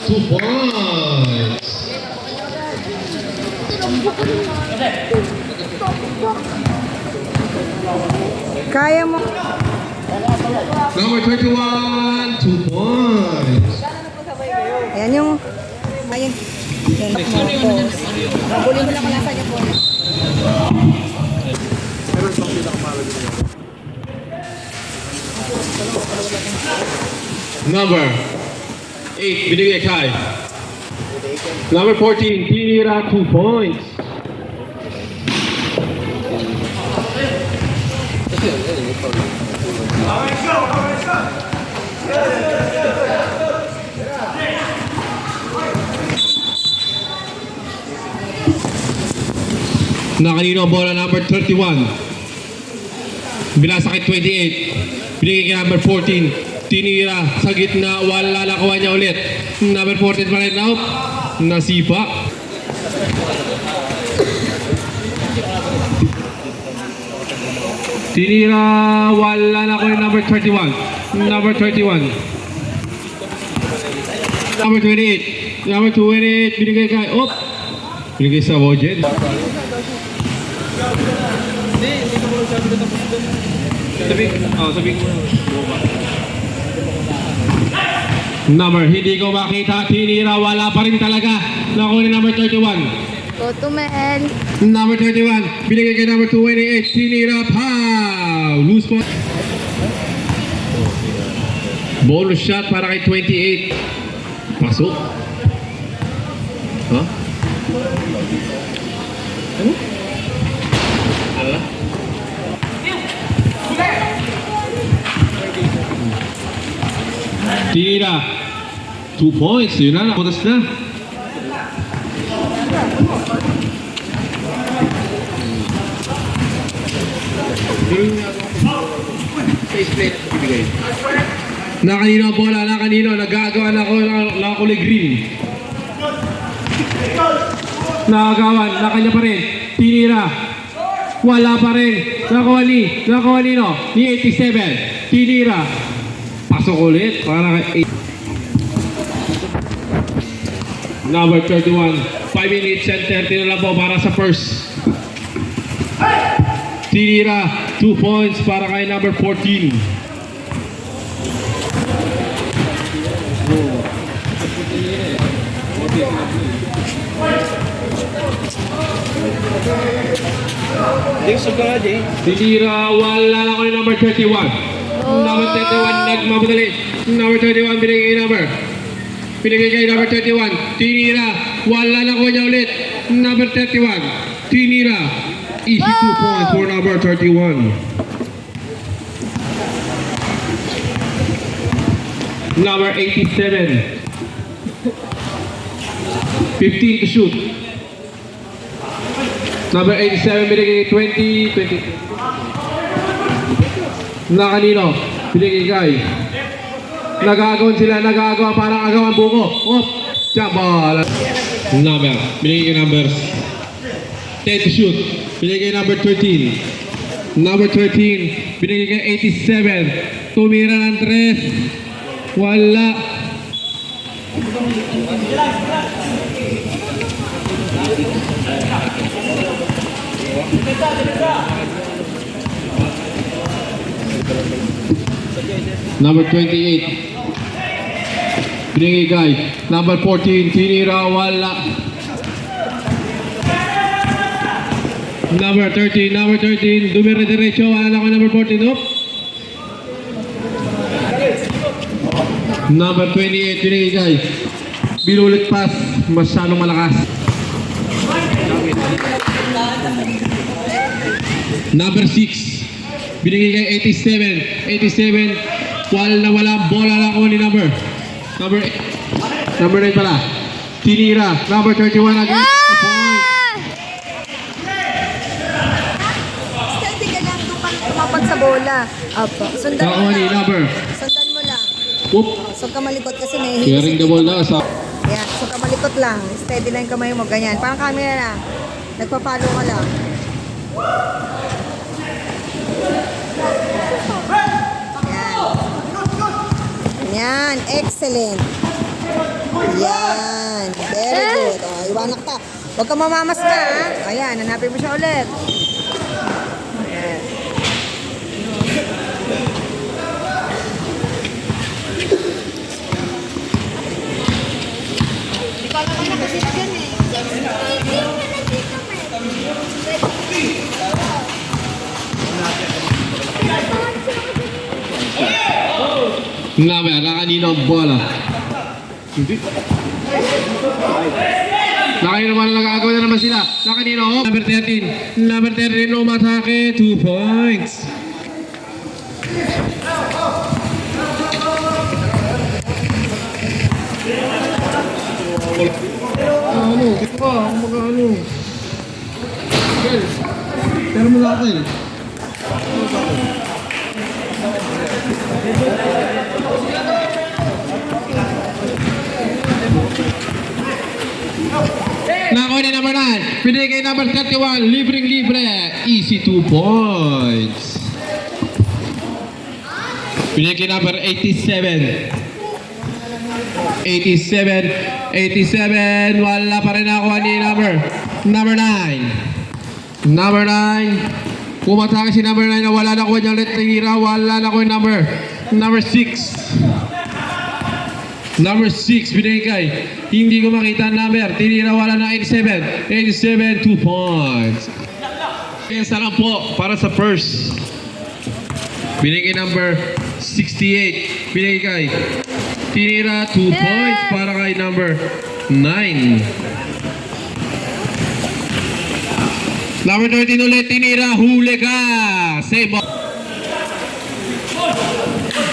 2 points. Kaya mo. Number 31, 2 points. Ayan yung... Ayun. Yan. Nabuli mo lang kung nasa niyo po. Number 8, binigay kay. Number 14, tinira 2 points. Nakanino ang bola number 31. Binasa kay 28. Binigay kay number 14. Tinira sa gitna. Wala nakuha niya ulit. Number 14 pa rin out. Nasipa. Tinira. Wala nakuha yung number 31. Number 31. Number 28. Number 28. Binigay kay. Op. Binigay sa Wojen. Sabi ko. Number, hindi ko makita. Tinira, wala pa rin talaga. Nakuha ni number 31. Go to Mel. Number 31, binigay kay number 28. Tinira, pow! Loose point. Bonus shot para kay 28. Pasok. Huh? Ano? Ala? Tira. 2 points. Yun na. Nakutas na. Nakanino ang bola. Nakanino. Nagagawa na kulay green. Nakagawan. Nakanya pa rin. Tinira. Wala pa rin. Nakuha nino. Ni 87. Tinira. Pasok ulit para kay 8. Number 31. 5 minutes and 30 na lang po para sa first. Tinira. 2 points para kay number 14. Tinira. Wala na ko yung number 31. Number 31, nagmamadali. Number 31, binigay kay number. Binigay kay number 31. Tinira. Wala na ko niya ulit. Number 31. Tinira. Easy 2 points for number 31. Number 87. 15 to shoot. Number 87, binigay kay 20. Nakanino, binigay kay. Nagagawan sila, nagagawa parang agawan buko. Op, jabal. Number, binigay kay number 10 to shoot. Binigay kay number 13. Number 13, binigay kay 87. Tumira ng 3. Wala. Number 28. Binigay kay number 14. Tinira, wala. Number 13. Dumira diretso. Wala na ko number 14. Oop. Number 28. Binigay kay. Binulit pass. Masyadong malakas. Number 6. Binigay kay 87. Wala ang bola lang ako ni number 8. Number 9 pala. Tinira. Number 31 again. Steady ka lang tumapag sa bola. Apo. Sundan mo Kakuha ni lang. number. Sundan mo lang. Whoop. So ka malikot kasi may Sharing the ball na sa... Yan. So ka malikot lang. Steady lang yung kamay mo. Ganyan. Parang camera lang. Nagpa-follow ka lang. Yan. Yan. Excellent. Yan. Very good. O, iwanak ka. Huwag ka mamamas na, ha? Ayan, hanapin mo siya ulit. Ayan. Ikaw naman nakasit dyan eh. Number, nakanino ang bola. Hindi. Nakanino naman nagagawa na naman sila. Nakanino, number 13. Number 13, umatake, 2 points. Ano, dito ka, mag-ano. Pero mo natin. Nakuha ni number 9. Pinigay number 31. Libreng-libre. Easy 2 points. Pinigay number 87. 87. Wala pa rin nakuha ni number 9. Number 9. Pumatake si number 9 na wala nakuha niyang letira. Wala nakuha yung number 6. Number 6, binigay. Hindi ko makita ang number. Tinira wala na 87. 87, 2 points. Kaya sarap po para sa first. Binigay number 68. Binigay. Tinira 2 points para kay number 9. Number 13 ulit. Tinira. Huli ka. Save ball.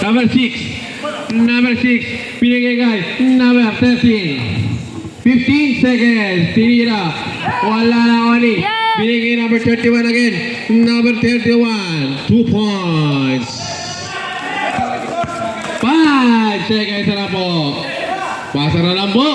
Number 6. Number 6, pinigay kay number 13. 15 seconds, tinira. Wala na ulit. Binigay number 31 again. Number 31, 2 points. 5 seconds na po. Pasa na lang po.